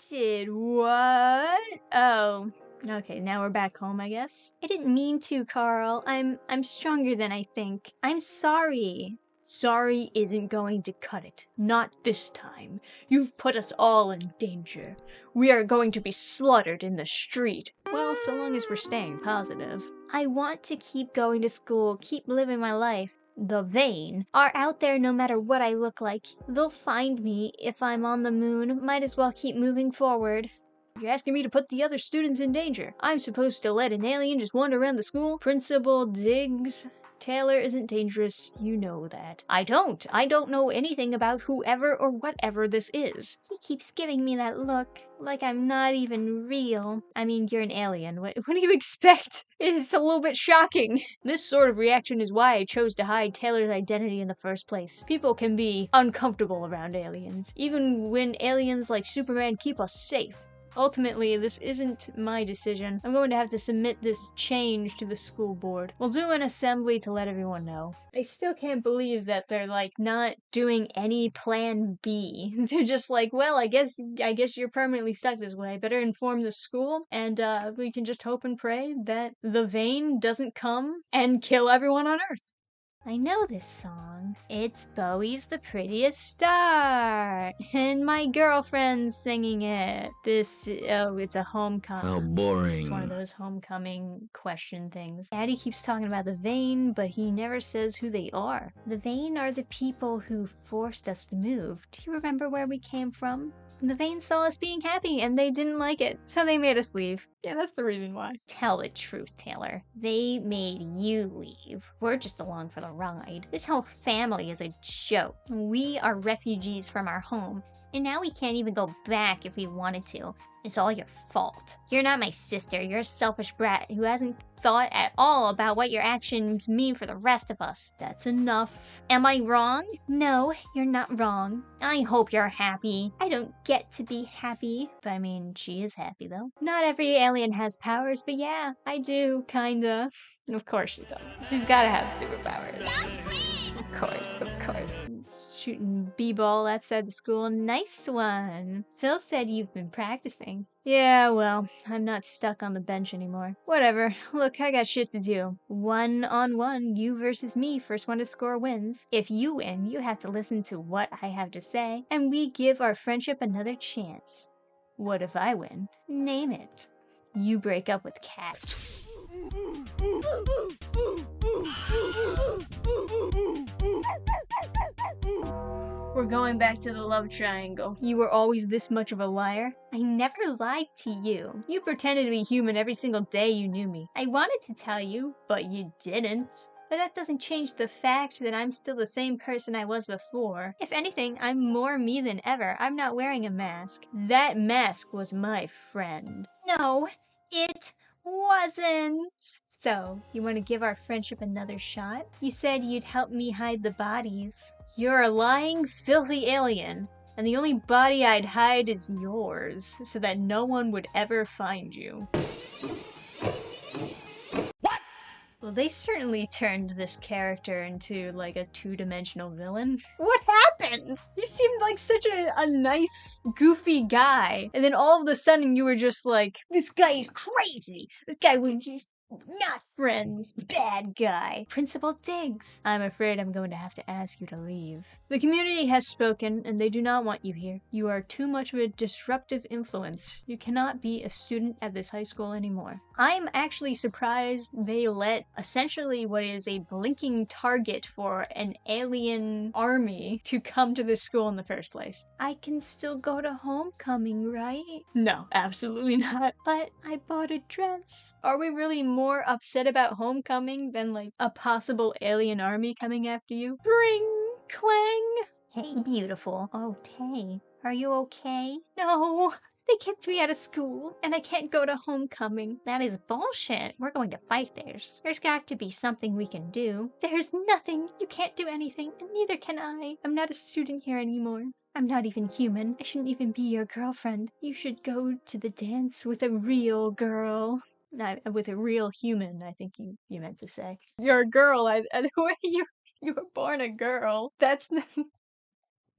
did what? Oh. Okay, now we're back home, I guess. I didn't mean to, Carl. I'm stronger than I think. I'm sorry. Sorry isn't going to cut it. Not this time. You've put us all in danger. We are going to be slaughtered in the street. Well, so long as we're staying positive. I want to keep going to school, keep living my life. The vain are out there no matter what I look like. They'll find me if I'm on the moon. Might as well keep moving forward. You're asking me to put the other students in danger. I'm supposed to let an alien just wander around the school? Principal Diggs? Taylor isn't dangerous, you know that. I don't know anything about whoever or whatever this is. He keeps giving me that look, like I'm not even real. I mean, you're an alien, what do you expect? It's a little bit shocking. This sort of reaction is why I chose to hide Taylor's identity in the first place. People can be uncomfortable around aliens, even when aliens like Superman keep us safe. Ultimately, this isn't my decision. I'm going to have to submit this change to the school board. We'll do an assembly to let everyone know. I still can't believe that they're like not doing any plan B. They're just like, well, I guess you're permanently stuck this way. Better inform the school, and we can just hope and pray that the Vane doesn't come and kill everyone on Earth. I know this song. It's Bowie's The Prettiest Star, and my girlfriend's singing it. It's a homecoming. How boring. It's one of those homecoming question things. Daddy keeps talking about the Vane, but he never says who they are. The Vane are the people who forced us to move. Do you remember where we came from? The Vane saw us being happy and they didn't like it, so they made us leave. Yeah, that's the reason why. Tell the truth, Taylor. They made you leave. We're just along for the ride. This whole family is a joke. We are refugees from our home, and now we can't even go back if we wanted to. It's all your fault. You're not my sister. You're a selfish brat who hasn't thought at all about what your actions mean for the rest of us. That's enough. Am I wrong? No, you're not wrong. I hope you're happy. I don't get to be happy. But I mean, she is happy though. Not every alien has powers, but yeah, I do, kinda. Of course she does. She's gotta have superpowers. Of course. Shooting b-ball outside the school. Nice one. Phil said you've been practicing. Yeah, well, I'm not stuck on the bench anymore. Whatever. Look, I got shit to do. 1-on-1, you versus me. First one to score wins. If you win, you have to listen to what I have to say, and we give our friendship another chance. What if I win? Name it. You break up with Kat. We're going back to the love triangle. You were always this much of a liar? I never lied to you. You pretended to be human every single day you knew me. I wanted to tell you, but you didn't. But that doesn't change the fact that I'm still the same person I was before. If anything, I'm more me than ever. I'm not wearing a mask. That mask was my friend. No, it wasn't. So, you want to give our friendship another shot? You said you'd help me hide the bodies. You're a lying, filthy alien, and the only body I'd hide is yours, so that no one would ever find you. What? Well, they certainly turned this character into, like, a two-dimensional villain. What happened? He seemed like such a nice, goofy guy, and then all of a sudden you were just like, this guy is crazy! This guy was just not friends, bad guy. Principal Diggs, I'm afraid I'm going to have to ask you to leave. The community has spoken, and they do not want you here. You are too much of a disruptive influence. You cannot be a student at this high school anymore. I'm actually surprised they let essentially what is a blinking target for an alien army to come to this school in the first place. I can still go to homecoming, right? No, absolutely not. But I bought a dress. Are we really more upset about homecoming than like a possible alien army coming after you? Bring clang. Hey, beautiful. Oh, Tay, are you okay? No. They kicked me out of school, and I can't go to homecoming. That is bullshit. We're going to fight theirs. There's got to be something we can do. There's nothing. You can't do anything, and neither can I. I'm not a student here anymore. I'm not even human. I shouldn't even be your girlfriend. You should go to the dance with a real girl. With a real human, I think you meant to say. You're a girl. The way you were born a girl. That's not...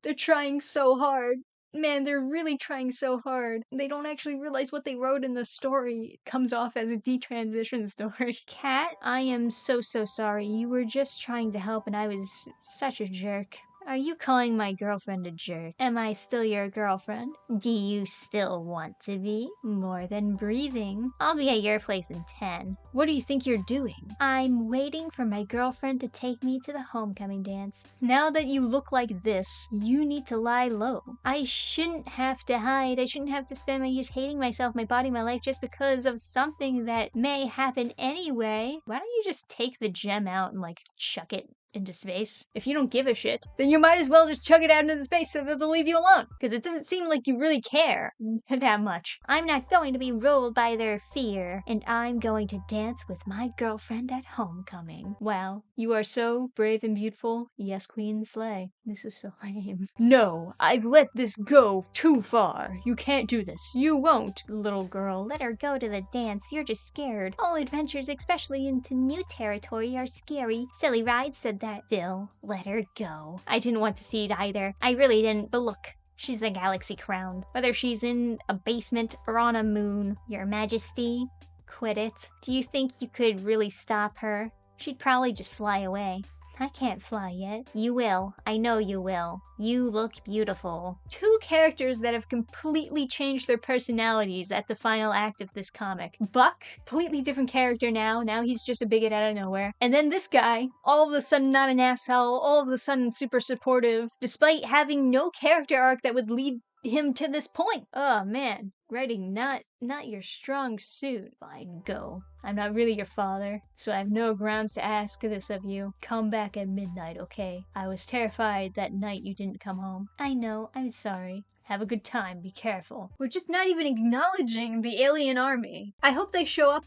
They're trying so hard. Man, they're really trying so hard. They don't actually realize what they wrote in the story comes off as a detransition story. Kat, I am so sorry. You were just trying to help and I was such a jerk. Are you calling my girlfriend a jerk? Am I still your girlfriend? Do you still want to be? More than breathing. I'll be at your place in 10. What do you think you're doing? I'm waiting for my girlfriend to take me to the homecoming dance. Now that you look like this, you need to lie low. I shouldn't have to hide. I shouldn't have to spend my years hating myself, my body, my life just because of something that may happen anyway. Why don't you just take the gem out and like chuck it into space? If you don't give a shit, then you might as well just chug it out into the space so that they'll leave you alone. Because it doesn't seem like you really care that much. I'm not going to be ruled by their fear, and I'm going to dance with my girlfriend at homecoming. Wow, you are so brave and beautiful. Yes, Queen Slay. This is so lame. No, I've let this go too far. You can't do this. You won't, little girl. Let her go to the dance. You're just scared. All adventures, especially into new territory, are scary. Silly Ride said that. Phil, let her go. I didn't want to see it either. I really didn't, but look. She's the galaxy crowned. Whether she's in a basement or on a moon, Your Majesty, quit it. Do you think you could really stop her? She'd probably just fly away. I can't fly yet. You will. I know you will. You look beautiful. Two characters that have completely changed their personalities at the final act of this comic. Buck, completely different character now. Now he's just a bigot out of nowhere. And then this guy, all of a sudden not an asshole, all of a sudden super supportive, despite having no character arc that would lead him to this point. Oh man, writing not your strong suit. Fine, go. I'm not really your father, so I have no grounds to ask this of you. Come back at midnight, okay? I was terrified that night you didn't come home. I know, I'm sorry. Have a good time, be careful. We're just not even acknowledging the alien army. I hope they show up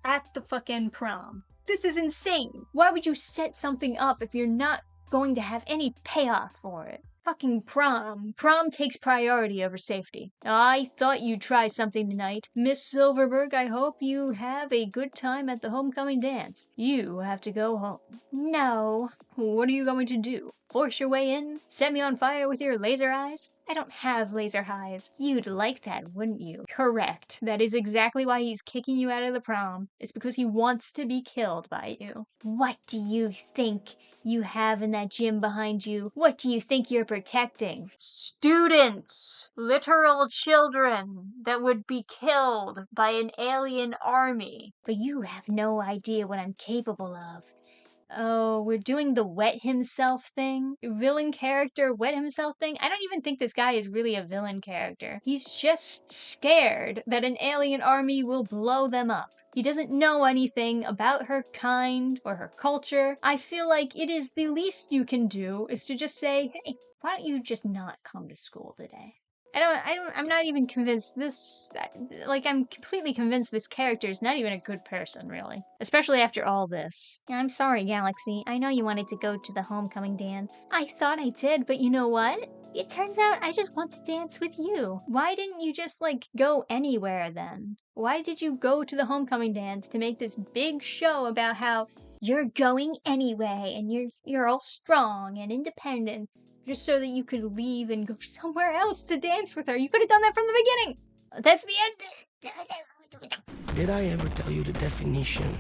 at the fucking prom. This is insane. Why would you set something up if you're not going to have any payoff for it? Fucking prom. Prom takes priority over safety. I thought you'd try something tonight. Miss Silverberg, I hope you have a good time at the homecoming dance. You have to go home. No. What are you going to do? Force your way in? Set me on fire with your laser eyes? I don't have laser eyes. You'd like that, wouldn't you? Correct. That is exactly why he's kicking you out of the prom. It's because he wants to be killed by you. What do you think you have in that gym behind you? What do you think you're protecting? Students! Literal children that would be killed by an alien army. But you have no idea what I'm capable of. Oh, we're doing the wet himself thing? Villain character wet himself thing? I don't even think this guy is really a villain character. He's just scared that an alien army will blow them up. He doesn't know anything about her kind or her culture. I feel like it is the least you can do is to just say, hey, why don't you just not come to school today? I'm not even convinced I'm completely convinced this character is not even a good person, really. Especially after all this. I'm sorry, Galaxy. I know you wanted to go to the homecoming dance. I thought I did, but you know what? It turns out I just want to dance with you. Why didn't you just, go anywhere then? Why did you go to the homecoming dance to make this big show about how you're going anyway and you're all strong and independent? Just so that you could leave and go somewhere else to dance with her. You could have done that from the beginning. That's the end. Did I ever tell you the definition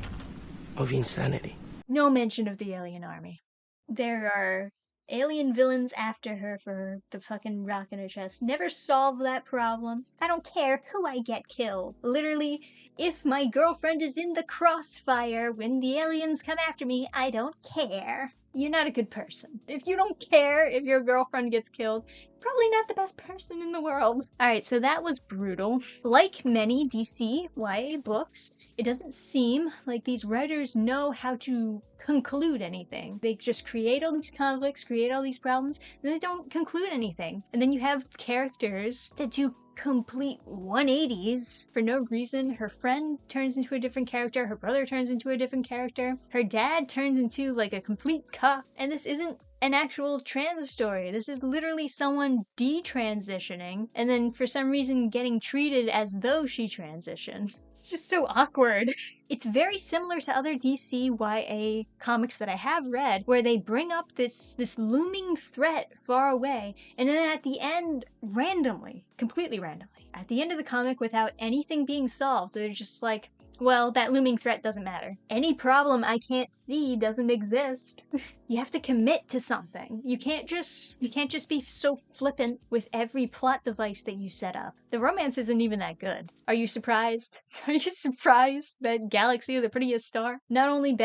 of insanity? No mention of the alien army. There are alien villains after her for the fucking rock in her chest. Never solve that problem. I don't care who I get killed. Literally, if my girlfriend is in the crossfire when the aliens come after me, I don't care. You're not a good person. If you don't care if your girlfriend gets killed, you're probably not the best person in the world. Alright, so that was brutal. Like many DC YA books, it doesn't seem like these writers know how to conclude anything. They just create all these conflicts, create all these problems, and they don't conclude anything. And then you have characters that do complete 180s for no reason. Her friend turns into a different character, her brother turns into a different character, her dad turns into a complete cop, and this isn't an actual trans story. This is literally someone detransitioning and then for some reason getting treated as though she transitioned. It's just so awkward. It's very similar to other DC YA comics that I have read, where they bring up this looming threat far away, and then at the end, randomly, completely randomly, at the end of the comic without anything being solved, they're just like, well, that looming threat doesn't matter. Any problem I can't see doesn't exist. You have to commit to something. You can't just be so flippant with every plot device that you set up. The romance isn't even that good. Are you surprised? Are you surprised that Galaxy of the Prettiest Star, not only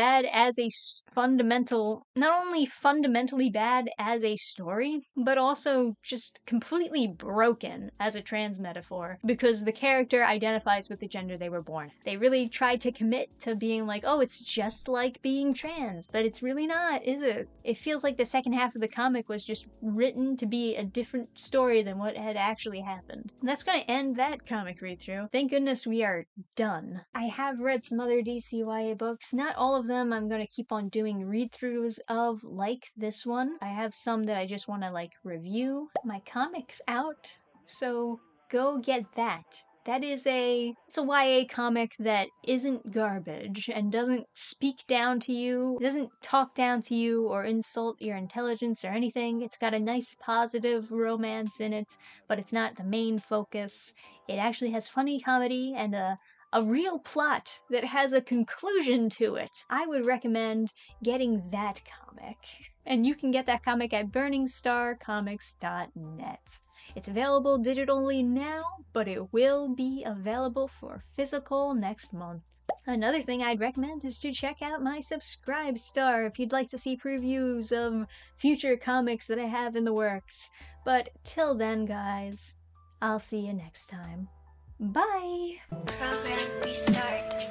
fundamentally bad as a story, but also just completely broken as a trans metaphor because the character identifies with the gender they were born. They really tried to commit to being like, oh, it's just like being trans, but it's really not, is it? It feels like the second half of the comic was just written to be a different story than what had actually happened. And that's gonna end that comic read-through. Thank goodness we are done. I have read some other DCYA books. Not all of them I'm gonna keep on doing read-throughs of like this one. I have some that I just wanna like review. My comic's out, so go get that. It's a YA comic that isn't garbage and doesn't speak down to you, doesn't talk down to you or insult your intelligence or anything. It's got a nice positive romance in it, but it's not the main focus. It actually has funny comedy and a real plot that has a conclusion to it. I would recommend getting that comic. And you can get that comic at burningstarcomics.net. It's available digitally now, but it will be available for physical next month. Another thing I'd recommend is to check out my Subscribe Star if you'd like to see previews of future comics that I have in the works. But till then, guys, I'll see you next time. Bye! Program restart.